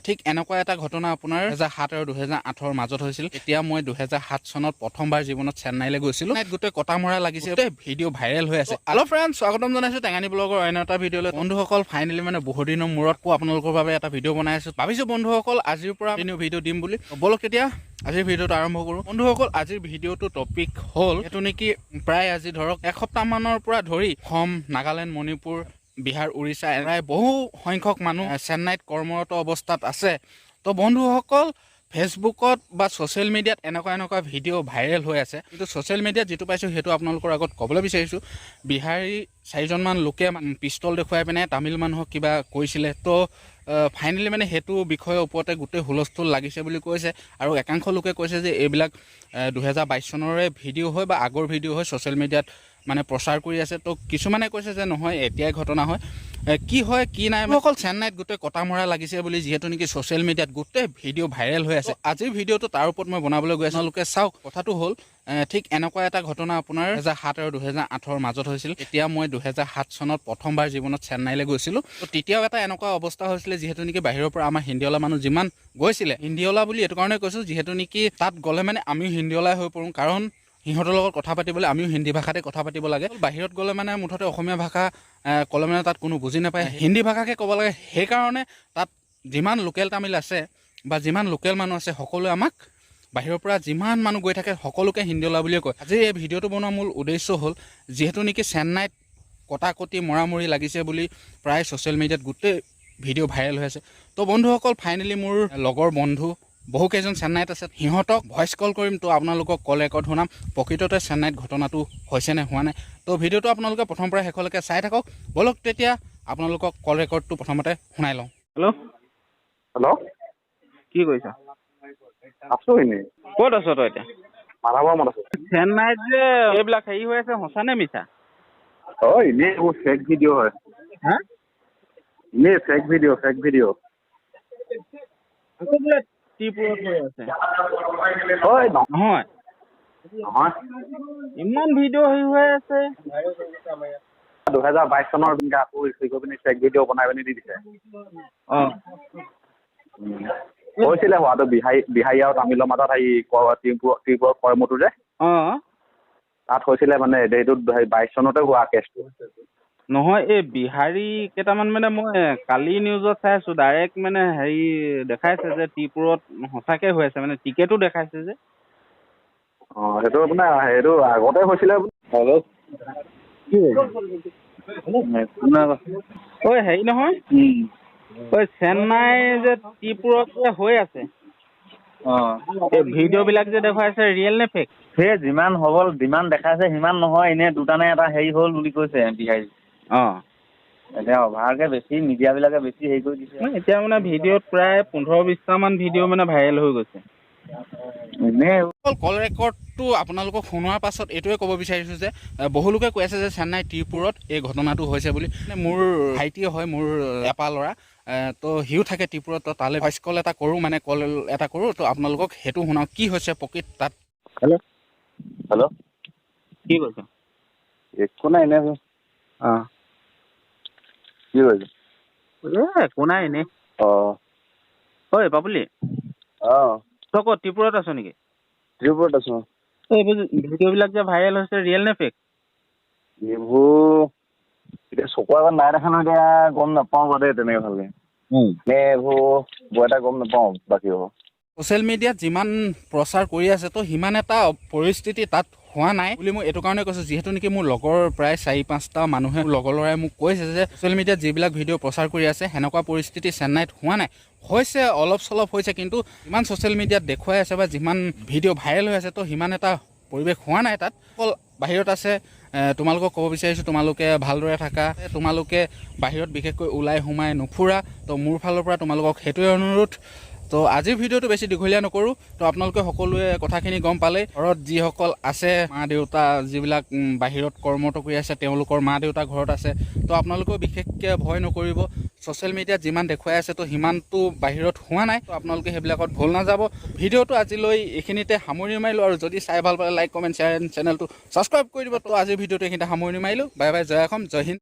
ঠিক এনেকুৱা এটা ঘটনা আপোনাৰ 2007 আৰু 2008 মাজত হৈছিল। এতিয়া মই 2007 চনত প্ৰথমবাৰ জীৱনত চেন্নাইলৈ গৈছিলোঁ। গোটেই কটামৰা লাগিছে, গোটেই ভিডিঅ' ভাইৰেল হৈ আছে। হেল্ল' ফ্ৰেণ্ডছ, স্বাগতম জনাইছোঁ টেঙানী ব্লগৰ অন্য এটা ভিডিঅ'লৈ। বন্ধুসকল, ফাইনেলি বহু দিনৰ মূৰত আপোনালোকৰ বাবে এটা ভিডিঅ' বনাই আছোঁ। ভাবিছোঁ বন্ধুসকল আজিৰ পৰা ভিডিঅ' দিম বুলি। বলক তেতিয়া আজিৰ ভিডিঅ'টো আৰম্ভ কৰোঁ। বন্ধুসকল, আজিৰ ভিডিঅ'টো টপিক হ'ল এইটো নেকি প্ৰায় আজি ধৰক এসপ্তাহমানৰ পৰা ধৰি অসম, নাগালেণ্ড, মণিপুৰ, বিহাৰ, উৰিষ্যা প্ৰায় বহু সংখ্যক মানুহ চেন্নাইত কৰ্মৰত অৱস্থাত আছে। তো বন্ধুসকল, ফেচবুকত বা ছ'চিয়েল মিডিয়াত এনেকুৱা ভিডিঅ' ভাইৰেল হৈ আছে। কিন্তু ছ'চিয়েল মিডিয়াত যিটো পাইছোঁ সেইটো আপোনালোকৰ আগত ক'বলৈ বিচাৰিছোঁ। বিহাৰী 4জনমান লোকে পিষ্টল দেখুৱাই পিনে তামিল মানুহক কিবা কৈছিলে। তো ফাইনেলি সেইটো বিষয়ৰ ওপৰতে গোটেই হুলস্থুল লাগিছে বুলি কৈছে। আৰু একাংশ লোকে কৈছে যে এইবিলাক 2022 চনৰে ভিডিঅ' হয় বা আগৰ ভিডিঅ' হয়, ছ'চিয়েল মিডিয়াত প্ৰচাৰ কৰি আছে। তো কিছুমানে কৈছে যে নহয়, এতিয়াই ঘটনা হয়। কি হয় কি নাই, অকল চেন্নাইত গোটেই কটামৰা লাগিছে বুলি যিহেতু নেকি ছ'চিয়েল মিডিয়াত গোটেই ভিডিঅ' ভাইৰেল হৈ আছে। আজিৰ ভিডিঅ'টো তাৰ ওপৰত মই বনাবলৈ গৈ আছোঁ। আপোনালোকে চাওক। কথাটো হ'ল ঠিক এনেকুৱা এটা ঘটনা আপোনাৰ 2007 আৰু 2008 মাজত হৈছিল। এতিয়া মই 2007 চনত প্ৰথমবাৰ জীৱনত চেন্নাইলৈ গৈছিলোঁ। তো তেতিয়াও এটা এনেকুৱা অৱস্থা হৈছিলে যিহেতু নেকি বাহিৰৰ পৰা আমাৰ হিন্দীৱালা মানুহ যিমান গৈছিলে, হিন্দীৱালা বুলি এইটো কাৰণে কৈছোঁ যিহেতু নেকি তাত গ'লে আমিও হিন্দীৱালাই হৈ পৰোঁ। কাৰণ সিহঁতৰ লগত কথা পাতিবলৈ আমিও হিন্দী ভাষাতে কথা পাতিব লাগে। বাহিৰত গ'লে মুঠতে অসমীয়া ভাষা ক'লে তাত কোনো বুজি নাপায়, হিন্দী ভাষাকে ক'ব লাগে। সেইকাৰণে তাত যিমান লোকেল তামিল আছে বা যিমান লোকেল মানুহ আছে সকলোৱে আমাক বাহিৰৰ পৰা যিমান মানুহ গৈ থাকে সকলোকে হিন্দীৱালা বুলিয়ে কয়। আজি এই ভিডিঅ'টো বনোৱাৰ মূল উদ্দেশ্য হ'ল যিহেতু নেকি চেন্নাইত কটাকটি মৰামৰি লাগিছে বুলি প্ৰায় ছ'চিয়েল মিডিয়াত গোটেই ভিডিঅ' ভাইৰেল হৈ আছে। তো বন্ধুসকল, ফাইনেলি মোৰ লগৰ বন্ধু বহুকেইজন চেন্নাইত আছে, সিহঁতক ভইচ কল কৰিম। তো আপোনালোকক কল ৰেকৰ্ড শুনাম প্ৰকৃততে চেন্নাইত ঘটনাটো হৈছে নে হোৱা নাই। তো ভিডিঅ'টো আপোনালোকে প্ৰথম পৰা শেষলৈকে চাই থাকক। বলক তেতিয়া আপোনালোকক কল ৰেকৰ্ডটো প্ৰথমতে শুনাই লওঁ। হেল্ল' হেল্ল', কি কৰিছা? আছো এনেই। ক'ত আছ তই এতিয়া? মাধৱমত আছো। চেন্নাইত যে এইবিলাক হেৰি হৈ আছে, সঁচা নে মিছা? এনেই এইবোৰ ফেক ভিডিঅ' হয়। হা? এনেই ফেক ভিডিঅ'। আকৌ বোলে ত্ৰিপুৰত হৈ আছে। নহয়। নহয়, ইমান ভিডিঅ' হেৰি হৈ আছে। 2022 চনৰ আকৌ ফেক ভিডিঅ' বনাই পিনি দি দিছে। অঁ, হৈছিলে হোৱাটো বিহাৰী আৰু তামিলৰ মাজত ত্ৰিপুৰৰ কৰ্মটো যে অঁ, তাত হৈছিলে এইটোত 22 চনতে হোৱা কেছটো। নহয়, এই বিহাৰী কেইটামান মই কালি নিউজত চাই আছো, ডাইৰেক্ট হেৰি দেখাইছে যে ত্ৰিপুৰত সঁচাকে হৈ আছে, টিকেটো দেখাইছে যে। সেইটো সেইটো আগতে হৈছিলে। ঐ হেৰি নহয়, ঐ চেন্নাই যে ত্ৰিপুৰত যে হৈ আছে, এই ভিডিঅ' বিলাক যে দেখুৱাইছে ৰিয়েল নে ফেক? সেই যিমান হ'ল, যিমান দেখাইছে সিমান নহয়। এনেই দুটা নে এটা হেৰি হ'ল বুলি কৈছে বিহাৰী। অঁ, এতিয়া অভাৰকে বেছি মিডিয়াবিলাকে বেছি হেৰি কৰি দিছে। এতিয়া ভিডিঅ'ত প্ৰায় 15-20টামান ভিডিঅ' ভাইৰেল হৈ গৈছে। এনেই কল ৰেকৰ্ডটো আপোনালোকক শুনোৱাৰ পাছত এইটোৱে ক'ব বিচাৰিছোঁ যে বহু লোকে কৈ আছে যে চেন্নাই ত্ৰিপুৰত এই ঘটনাটো হৈছে বুলি। মোৰ ভাইটিয়ে হয়, মোৰ এটা ল'ৰা। তো সিও থাকে ত্ৰিপুৰত। তো তালৈ ভইচ কল এটা কৰোঁ, কল এটা কৰোঁ। তো আপোনালোকক সেইটো শুনাওঁ কি হৈছে প্ৰকৃত তাত। হেল্ল', কি কৈছে? একো নাই, এনেই আছো। অঁ, কি কৰিছে? একো নাই, এনেই। ঐ বাবুলি, তই ক'ত ত্ৰিপুৰত আছ নেকি? ত্ৰিপুৰত আছো। এইবোৰ ভিডিঅ'বিলাক যে ভাইৰেল হৈছে, ৰিয়েল নে ফেক? এইবোৰ এতিয়া চকুৰ আগত নাই দেখা নহয়, এতিয়া গম নাপাওঁ বাৰু দেই তেনেকে ভালকে। এইবোৰ বৰ এটা গম নাপাওঁ বাকী হ'ব। ছ'চিয়েল মিডিয়াত যিমান প্ৰচাৰ কৰি আছে তো সিমান এটা পৰিস্থিতি তাত হোৱা নাই বুলি মই এইটো কাৰণে কৈছোঁ, যিহেতু নেকি মোৰ লগৰ প্ৰায় 4-5টা মানুহে লগৰ ল'ৰাই মোক কৈছে যে ছ'চিয়েল মিডিয়াত যিবিলাক ভিডিঅ' প্ৰচাৰ কৰি আছে সেনেকুৱা পৰিস্থিতি চেন্নাইত হোৱা নাই। হৈছে, অলপ চলপ হৈছে, কিন্তু যিমান ছ'চিয়েল মিডিয়াত দেখুৱাই আছে বা যিমান ভিডিঅ' ভাইৰেল হৈ আছে তো সিমান এটা পৰিৱেশ হোৱা নাই তাত। অকল বাহিৰত আছে। তোমালোকক ক'ব বিচাৰিছোঁ, তোমালোকে ভালদৰে থাকা, তোমালোকে বাহিৰত বিশেষকৈ ওলাই সোমাই নুফুৰা। তো মোৰ ফালৰ পৰা তোমালোকক সেইটোৱে অনুৰোধ। তো আজিৰ ভিডিঅ'টো বেছি দীঘলীয়া নকৰোঁ। তো আপোনালোকে সকলোৱে কথাখিনি গম পালেই। ঘৰত যিসকল আছে, মা দেউতা যিবিলাক বাহিৰত কৰ্মৰত কৰি আছে, তেওঁলোকৰ মা দেউতা ঘৰত আছে। তো আপোনালোকেও বিশেষকৈ ভয় নকৰিব। ছ'চিয়েল মিডিয়াত যিমান দেখুৱাই আছে তো সিমানটো বাহিৰত হোৱা নাই। তো আপোনালোকে সেইবিলাকত ভুল নাযাব। ভিডিঅ'টো আজিলৈ এইখিনিতে সামৰি মাৰিলোঁ। আৰু যদি চাই ভাল পালে লাইক, কমেণ্ট, শ্বেয়াৰ, চেনেলটো ছাবস্ক্ৰাইব কৰি দিব। তো আজিৰ ভিডিঅ'টো এইখিনিতে সামৰি মাৰিলোঁ। বাই বাই, জয় অসম, জয় হিন্দ।